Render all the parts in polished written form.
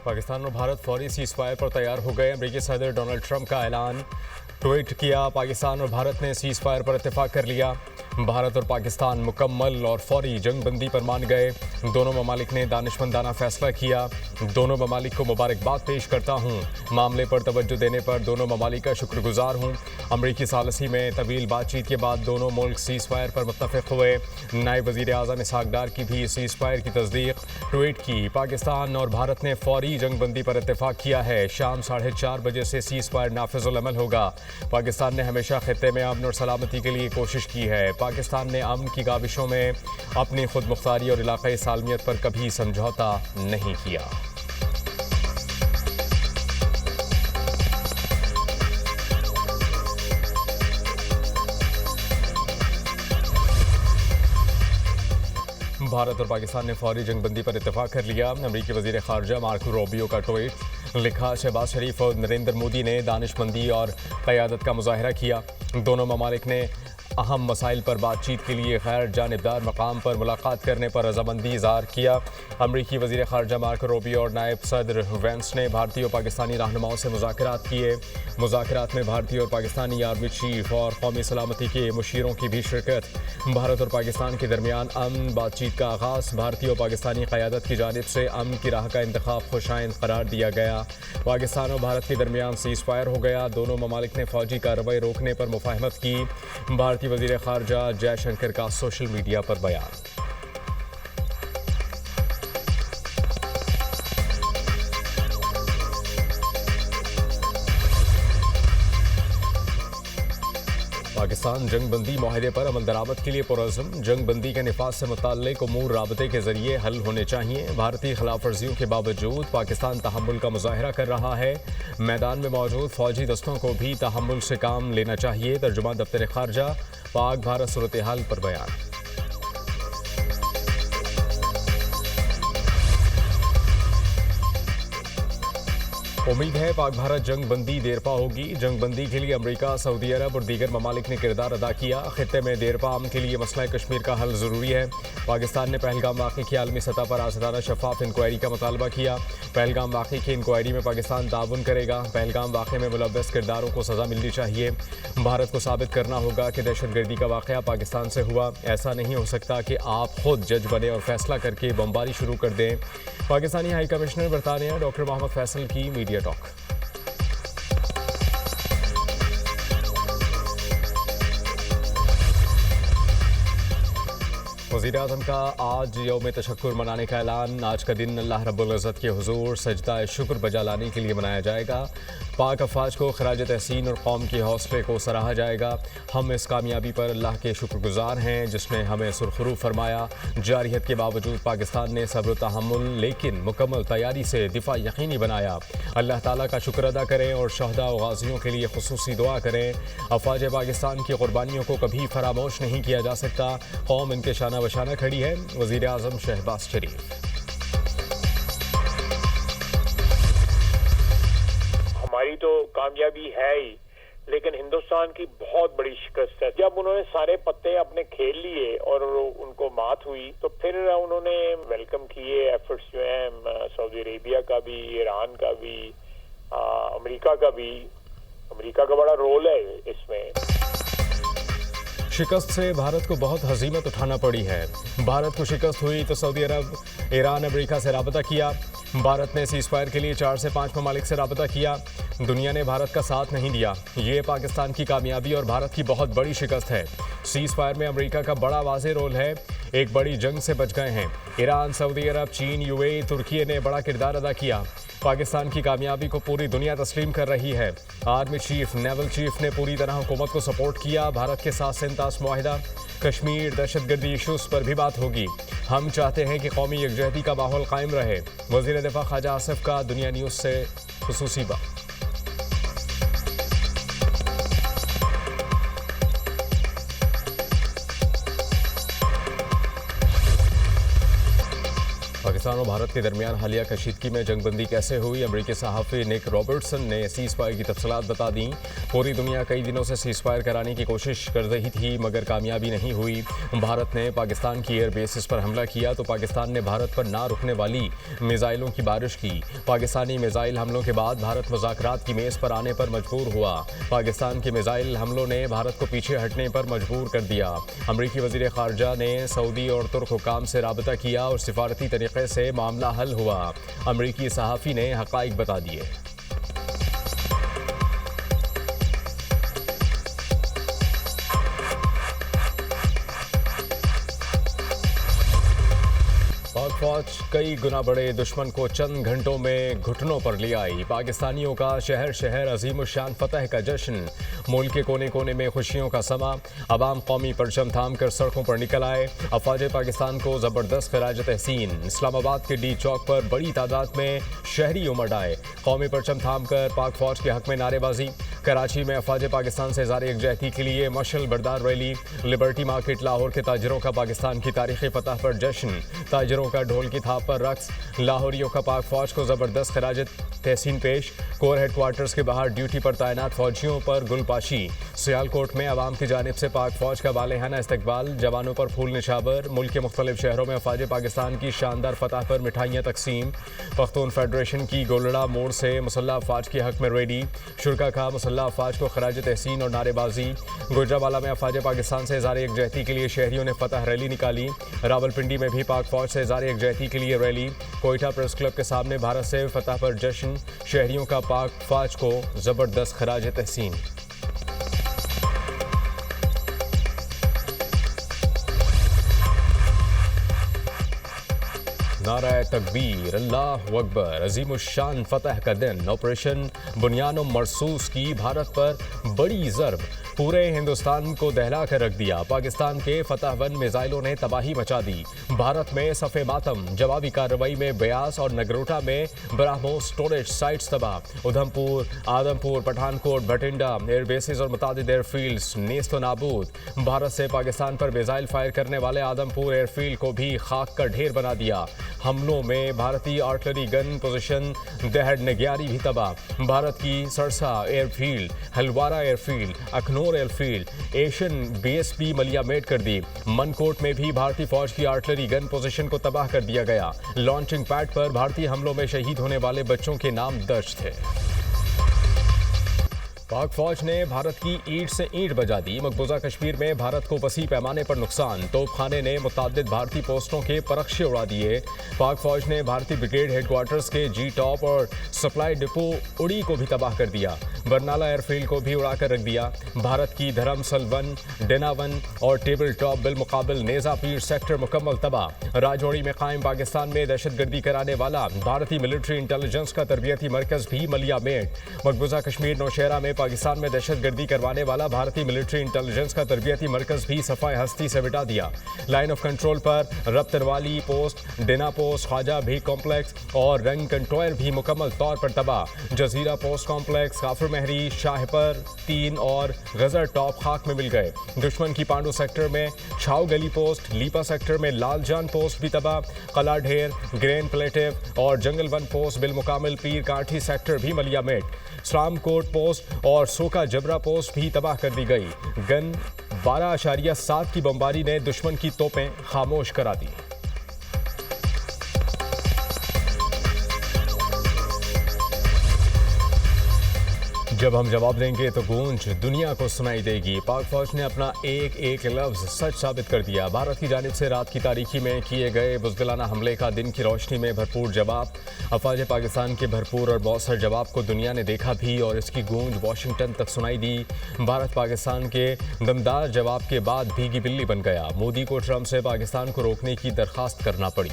पाकिस्तान और भारत फौरी cease fire पर तैयार हो गए। अमेरिकी सदर डोनाल्ड ट्रंप का ऐलान। ट्वीट किया, पाकिस्तान और भारत ने सीज फायर पर इत्तेफाक कर लिया। भारत और पाकिस्तान मुकम्मल और फौरी जंग बंदी पर मान गए। दोनों ममालिक ने दानिशमंदाना फैसला किया। दोनों ममालिक को मुबारकबाद पेश करता हूँ। मामले पर तवज्जो देने पर दोनों ममालिक का शुक्रगुजार हूँ। अमरीकी सालसी में तवील बातचीत के बाद दोनों मुल्क सीज फायर पर मुत्तफिक हुए। नायब वज़ीर आज़म इसहाक डार की भी सीज फायर की तस्दीक। ट्वीट की, पाकिस्तान और भारत ने फौरी जंग बंदी पर इत्तेफाक किया है। शाम 4:30 बजे से सीज फायर नाफिजुल अमल होगा। पाकिस्तान ने हमेशा खित्ते में अमन और सलामती के लिए कोशिश की है। पाकिस्तान ने अमन की काविशों में अपनी खुद मुख्तारी और इलाक़ाई सालमियत पर कभी समझौता नहीं किया। भारत और पाकिस्तान ने फौरी जंग बंदी पर इत्तेफाक कर लिया। अमरीकी वज़ीर ख़ारजा मार्को रूबियो का ट्वीट। लिखा, शहबाज शरीफ और नरेंद्र मोदी ने दानिशमंदी और क़यादत का मुज़ाहरा किया। दोनों ममालिक ने अहम मसाइल पर बातचीत के लिए गैर जानिबदार मकाम पर मुलाकात करने पर रज़ामंदी इज़हार किया। अमरीकी वज़ीर ख़ारजा मार्को रूबियो और नायब सदर वेंस ने भारतीय और पाकिस्तानी रहनुमाओं से मुज़ाकरात किए। मुज़ाकरात में भारतीय और पाकिस्तानी आर्मी चीफ और कौमी सलामती के मुशीरों की भी शिरकत। भारत और पाकिस्तान के दरमियान अमन बातचीत का आगाज़। भारतीय और पाकिस्तानी क़यादत की जानिब से अमन की राह का इंतखाब खुशाइंद करार दिया गया। पाकिस्तान और भारत के दरमियान सीज़ फायर हो गया। दोनों ममालिक ने फ़ौजी कार्रवाई रोकने पर मुफाहमत की। भारतीय वज़ीर ख़ारजा जयशंकर का सोशल मीडिया पर बयान। पाकिस्तान जंग बंदी माहिदे पर अमल दरामद के लिए पुरज़्म। जंग बंदी के निफाज से मुताल्लिक़ उमूर राबते के ज़रिए हल होने चाहिए। भारतीय खिलाफ वर्जियों के बावजूद पाकिस्तान तहम्मुल का मुज़ाहरा कर रहा है। मैदान में मौजूद फ़ौजी दस्तों को भी तहम्मुल से काम लेना चाहिए। तर्जुमान दफ्तर ख़ारजा पाक भारत सूरत हाल पर बयान। उम्मीद है पाक भारत जंग बंदी देरपा होगी। जंग बंदी के लिए अमेरिका, सऊदी अरब और दीगर ममालिक ने किरदार अदा किया। खित्ते में देरपा अमन के लिए मसला कश्मीर का हल ज़रूरी है। पाकिस्तान ने पहलगाम वाक़े की आलमी सतह पर आज़ादाना शफाफ इंक्वायरी का मुतालबा किया। पहलगाम वाक़े की इंक्वायरी में पाकिस्तान ताउन करेगा। पहलगाम वाक़े में मुलव्वस किरदारों को सज़ा मिलनी चाहिए। भारत को साबित करना होगा कि दहशतगर्दी का वाक़या पाकिस्तान से हुआ। ऐसा नहीं हो सकता कि आप खुद जज बने और फैसला करके बमबारी शुरू कर दें। पाकिस्तानी हाई कमिश्नर बरतानिया डॉक्टर मोहम्मद फैसल की मीडिया टॉक। वज़ीर आज़म का आज यौम तशक्कुर मनाने का ऐलान। आज का दिन अल्लाह रब्बुल इज़्ज़त के हुज़ूर सजदा शुक्र बजा लाने के लिए मनाया जाएगा। पाक अफ़वाज को खराज तहसीन और कौम के हौसले को सराहा जाएगा। हम इस कामयाबी पर अल्लाह के शुक्रगुजार हैं जिसने हमें सुरखरू फरमाया। जारियत के बावजूद पाकिस्तान ने सब्र तहम्मुल लेकिन मुकम्मल तैयारी से दिफा यकीनी बनाया। अल्लाह ताला का शुक्र अदा करें और शहदा और गाज़ियों के लिए खुसूसी दुआ करें। अफ़वाज पाकिस्तान की कुर्बानियों को कभी फरामोश नहीं किया जा सकता। कौम इनके शाना बशाना खड़ी है। वज़ीर आज़म शहबाज शरीफ। हमारी तो कामयाबी है ही, लेकिन हिंदुस्तान की बहुत बड़ी शिकस्त है। जब उन्होंने सारे पत्ते अपने खेल लिए और उनको मात हुई तो फिर उन्होंने वेलकम किए एफर्ट्स जो हैं सऊदी अरेबिया का भी, ईरान का भी, अमेरिका का भी। अमेरिका का बड़ा रोल है इसमें। शिकस्त से भारत को बहुत हज़ीमत उठाना पड़ी है। भारत को शिकस्त हुई तो सऊदी अरब, ईरान, अमेरिका से राबता किया। भारत ने सीज़ फायर के लिए 4 से 5 ममालिक से राबता किया। दुनिया ने भारत का साथ नहीं दिया। ये पाकिस्तान की कामयाबी और भारत की बहुत बड़ी शिकस्त है। सीज़ फायर में अमेरिका का बड़ा वाज़ेह रोल है। एक बड़ी जंग से बच गए हैं। ईरान, सऊदी अरब, चीन, यूएई, तुर्की ने बड़ा किरदार अदा किया। पाकिस्तान की कामयाबी को पूरी दुनिया तस्लीम कर रही है। आर्मी चीफ, नेवल चीफ ने पूरी तरह हुकूमत को सपोर्ट किया। भारत के साथ सिंतास मुआहिदा, कश्मीर, दहशतगर्दी इशूज़ पर भी बात होगी। हम चाहते हैं कि कौमी यकजहती का माहौल कायम रहे। वज़ीर दिफा ख्वाजा आसिफ का दुनिया न्यूज़ से खुसूसी बात। पाकिस्तान और भारत के दरमियान हालिया कशीदगी में जंगबंदी कैसे हुई, अमरीकी सहाफ़ी निक रॉबर्टसन ने सीज़ फायर की तफसीलात बता दी। पूरी दुनिया कई दिनों से सीज़ फायर कराने की कोशिश कर रही थी मगर कामयाबी नहीं हुई। भारत ने पाकिस्तान की एयर बेसिस पर हमला किया तो पाकिस्तान ने भारत पर ना रुकने वाली मिसाइलों की बारिश की। पाकिस्तानी मिसाइल हमलों के बाद भारत मुज़ाकरात की मेज़ पर आने पर मजबूर हुआ। पाकिस्तान के मिसाइल हमलों ने भारत को पीछे हटने पर मजबूर कर दिया। अमरीकी वज़ीर ख़ारजा ने सऊदी और तुर्क हुकाम से राबता किया और सिफारती तरीके से मामला हल हुआ। अमरीकी सहाफ़ी ने हक़ाइक़ बता दिए। पाक फौज कई गुना बड़े दुश्मन को चंद घंटों में घुटनों पर ले आई। पाकिस्तानियों का शहर शहर अजीम शान फतह का जश्न, मुल्क के कोने कोने में खुशियों का समा। अवाम कौमी परचम थाम कर सड़कों पर निकल आए। अफवाज पाकिस्तान को ज़बरदस्त खराज तहसीन। इस्लामाबाद के डी चौक पर बड़ी तादाद में शहरी उमड़ आए। कौमी परचम थाम कर पाक फौज के हक में नारेबाजी। कराची में अफवाज पाकिस्तान से ज़ार यकजहती के लिए मशल बरदार रैली। लिबर्टी मार्केट लाहौर के ताजरों का पाकिस्तान की तारीख़ी फतह पर जश्न। ताजरों का ढोल की थाप पर रक्स। लाहौरियों का पाक फौज को ज़बरदस्त खराज तहसीन पेश। कोर हेडक्वार्टर्स के बाहर ड्यूटी पर तैनात फौजियों पर गुलपाशी। सियालकोट में अवाम की जानिब से पाक फौज का बालेहाना इस्तकबाल। जवानों पर फूल निशावर। मुल्क के मुख्तलिफ शहरों में अफवाज पाकिस्तान की शानदार फतह पर मिठाइयाँ तकसीम। पख्तून फेडरेशन की गोलड़ा मोड़ से मुसल्लह अफवाज के हक में रैली। शुरा का मुसल्लह अफवाज को खराज तहसीन और नारेबाजी। गुजरावाला में अफवाज पाकिस्तान से ज़ार यकजहती के लिए शहरियों ने फतह रैली निकाली। रावलपिंडी में भी पाक फौज से ज़ार यकजहती के लिए रैली। कोयटा प्रेस क्लब के सामने भारत से फतह पर जश्न। शहरियों का पाक फौज को ज़बरदस्त खराज तहसीन। नारा तकबीर, अल्लाह अकबर, अजीम शान फतह का दिन। ऑपरेशन बुनियानो मरसूस की भारत पर बड़ी ज़रब, पूरे हिंदुस्तान को दहला कर रख दिया। पाकिस्तान के फतहवन मिसाइलों ने तबाही मचा दी। भारत में सफ़े मातम। जवाबी कार्रवाई में ब्यास और नगरोटा में ब्राह्मो स्टोरेज साइट्स तबाह। उधमपुर, आदमपुर, पठानकोट, भटिंडा एयर बेसिस और मुतादिद एयरफील्ड्स नेस्त व नाबूद। भारत से पाकिस्तान पर मिसाइल फायर करने वाले आदमपुर एयरफील्ड को भी खाक का ढेर बना दिया। हमलों में भारतीय आर्टिलरी गन पोजीशन दहड़ नग्यारी भी तबाह। भारत की Sirsa airfield, Halwara airfield, Akhnoor airfield, एशियन बीएसपी मलियामेट कर दी। मनकोट में भी भारतीय फौज की आर्टिलरी गन पोजीशन को तबाह कर दिया गया। लॉन्चिंग पैड पर भारतीय हमलों में शहीद होने वाले बच्चों के नाम दर्ज थे। पाक फौज ने भारत की ईंट से ईंट बजा दी। मकबूजा कश्मीर में भारत को वसी पैमाने पर नुकसान। तोपखाने ने मुतादिद भारतीय पोस्टों के परखशे उड़ा दिए। पाक फौज ने भारतीय ब्रिगेड हेडक्वार्टर्स के जी टॉप और सप्लाई डिपो उड़ी को भी तबाह कर दिया। बरनाला एयरफील्ड को भी उड़ाकर रख दिया। भारत की धर्मसल वन, डेनावन और टेबल टॉप बिलमुकाबिल नेजा पीर सेक्टर मुकम्मल तबाह। राजौरी में कायम पाकिस्तान में दहशतगर्दी कराने वाला भारतीय मिलिट्री इंटेलिजेंस का तरबियती मरकज भी मलियामेट। मकबूजा कश्मीर नौशहरा में पाकिस्तान में दहशतगर्दी करवाने वाला भारतीय मिलिट्री इंटेलिजेंस का तरबियती मरकज भी सफाई हस्ती से मिटा दिया। लाइन ऑफ कंट्रोल पर रब्तनवाली पोस्ट, डेना पोस्ट, ख्वाजा भी कॉम्प्लेक्स और रंग कंट्रोल भी मुकम्मल तौर पर तबाह। जजीरा पोस्ट कॉम्प्लेक्स, काफर महरी, शाहपर 3 और गजर टॉप खाक में मिल गए। दुश्मन की पांडू सेक्टर में छाव गली पोस्ट, लीपा सेक्टर में लालजान पोस्ट भी तबाह। कला ढेर, ग्रेन प्लेटिव और जंगल वन पोस्ट बिलमुकामिल पीर काठी सेक्टर भी मलियामेट। इस्लामकोट पोस्ट और सोका जबरा पोस्ट भी तबाह कर दी गई। गन 12.7 की बमबारी ने दुश्मन की तोपें खामोश करा दी। जब हम जवाब देंगे तो गूंज दुनिया को सुनाई देगी। पाक फौज ने अपना एक एक लफ्ज सच साबित कर दिया। भारत की जानिब से रात की तारीकी में किए गए बुज़दिलाना हमले का दिन की रोशनी में भरपूर जवाब। अफवाज पाकिस्तान के भरपूर और मौसर जवाब को दुनिया ने देखा भी और इसकी गूंज वाशिंगटन तक सुनाई दी। भारत पाकिस्तान के दमदार जवाब के बाद भीगी बिल्ली बन गया। मोदी को ट्रंप से पाकिस्तान को रोकने की दरख्वास्त करना पड़ी।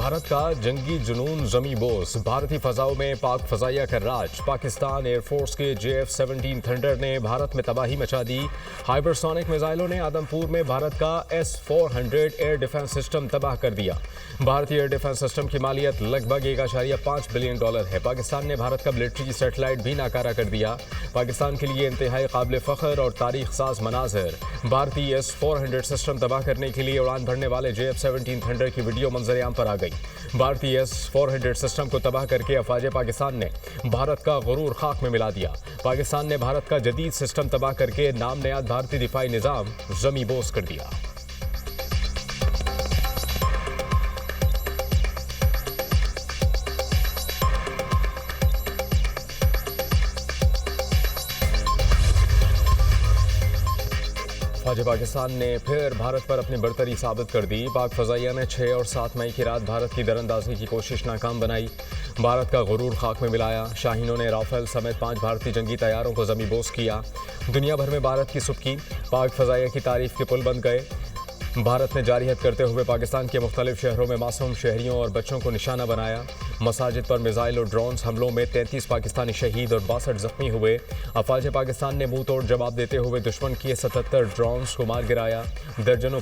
भारत का जंगी जुनून जमी बोस, भारतीय फजाओं में पाक फजाइया का राज। पाकिस्तान एयरफोर्स के JF-17 थंडर ने भारत में तबाही मचा दी। हाइपरसोनिक मिसाइलों ने आदमपुर में भारत का S-400 एयर डिफेंस सिस्टम तबाह कर दिया। भारतीय एयर डिफेंस सिस्टम की मालियत लगभग $1.5 बिलियन है। पाकिस्तान ने भारत का मिलिट्री सैटेलाइट भी नाकारा कर दिया। पाकिस्तान के लिए इंतहाई काबिल फख्र और तारीख साज मनाजिर। भारतीय S-400 सिस्टम तबाह करने के लिए उड़ान भरने वाले JF-17 थंडर की वीडियो मंजर-ए-आम पर आ गई। भारतीय S-400 सिस्टम को तबाह करके अफवाज पाकिस्तान ने भारत का गुरूर खाक में मिला दिया। पाकिस्तान ने भारत का जदीद सिस्टम तबाह करके नाम नयाद भारतीय दिफाई निज़ाम जमी बोस कर दिया। फौज पाकिस्तान ने फिर भारत पर अपनी बरतरी साबित कर दी। पाक फजाइया ने 6 और 7 मई की रात भारत की दरअंदाजी की कोशिश नाकाम बनाई। भारत का गुरूर खाक में मिलाया। शाहीनों ने राफेल समेत 5 भारतीय जंगी तैयारों को जमी बोस किया। दुनिया भर में भारत की सुबकी। पाक फजाइया की तारीफ के पुल बन गए। भारत ने जारियत करते हुए पाकिस्तान के मुख्तलिफ शहरों में मासूम शहरियों और बच्चों को निशाना बनाया। मसाजिद पर मिसाइल और ड्रोन्स हमलों में 33 पाकिस्तानी शहीद और 62 जख्मी हुए। अफवाज पाकिस्तान ने मुंह तोड़ जवाब देते हुए दुश्मन के 77 ड्रोन्स को मार गिराया। दर्जनों